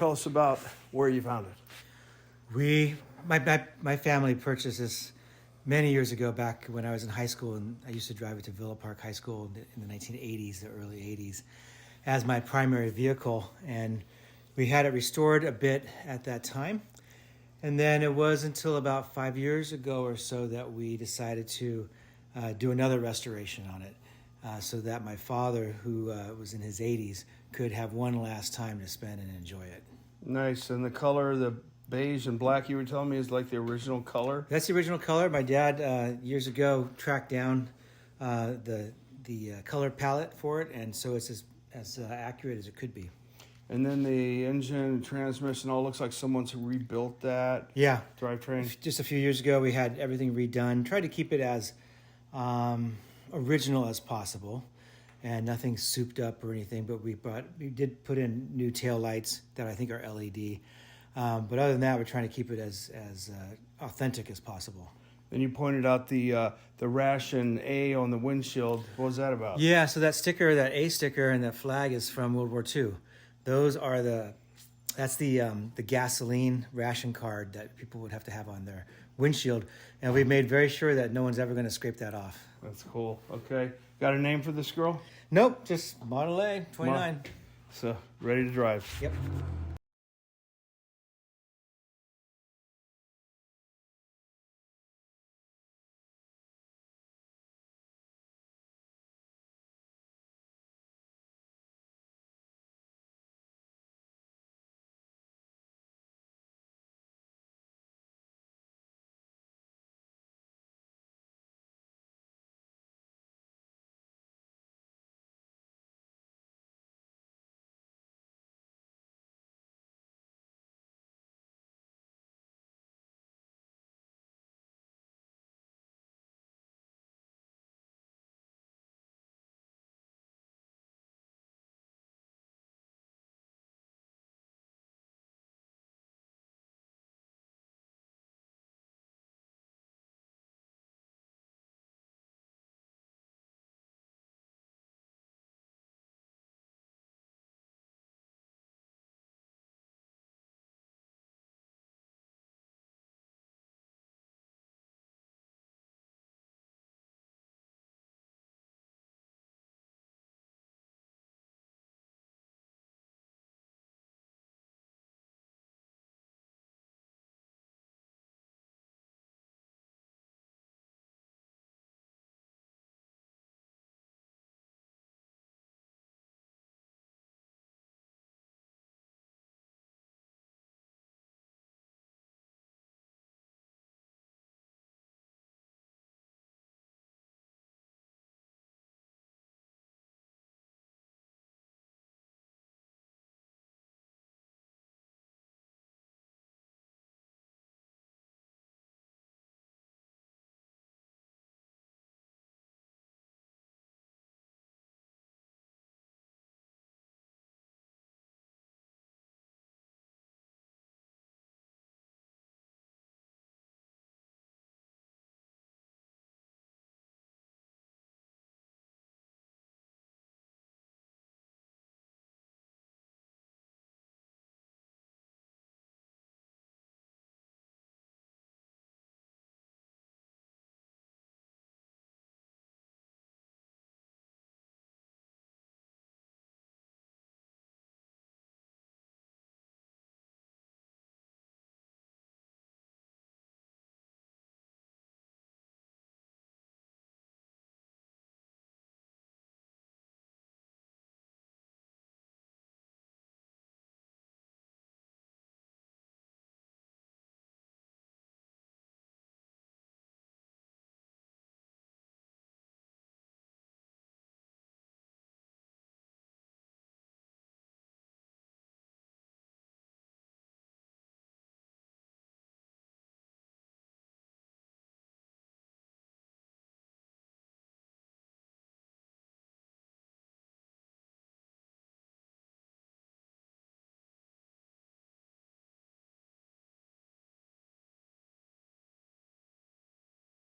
Tell us about where you found it. My family purchased this many years ago, back when I was in high school, and I used to drive it to Villa Park High School in the 1980s, the early 80s, as my primary vehicle. And we had it restored a bit at that time. And then it was until about 5 years ago or so that we decided to do another restoration on it, so that my father, who was in his 80s, could have one last time to spend and enjoy it. Nice. And the color, the beige and black you were telling me, is like the original color? That's the original color. My dad, years ago, tracked down the color palette for it, and so it's as accurate as it could be. And then the engine and transmission all looks like someone's rebuilt that. Yeah. Drivetrain. Just a few years ago, we had everything redone. Tried to keep it as original as possible, and nothing souped up or anything. But we did put in new tail lights that I think are LED. But other than that, we're trying to keep it as authentic as possible. Then you pointed out the ration A on the windshield. What was that about? Yeah, so that sticker, that A sticker, and that flag is from World War II. Those are that's the gasoline ration card that people would have to have on their windshield, and we made very sure that no one's ever going to scrape that off. That's cool. Okay, got a name for this girl? Nope, just Model A 29. So ready to drive. Yep.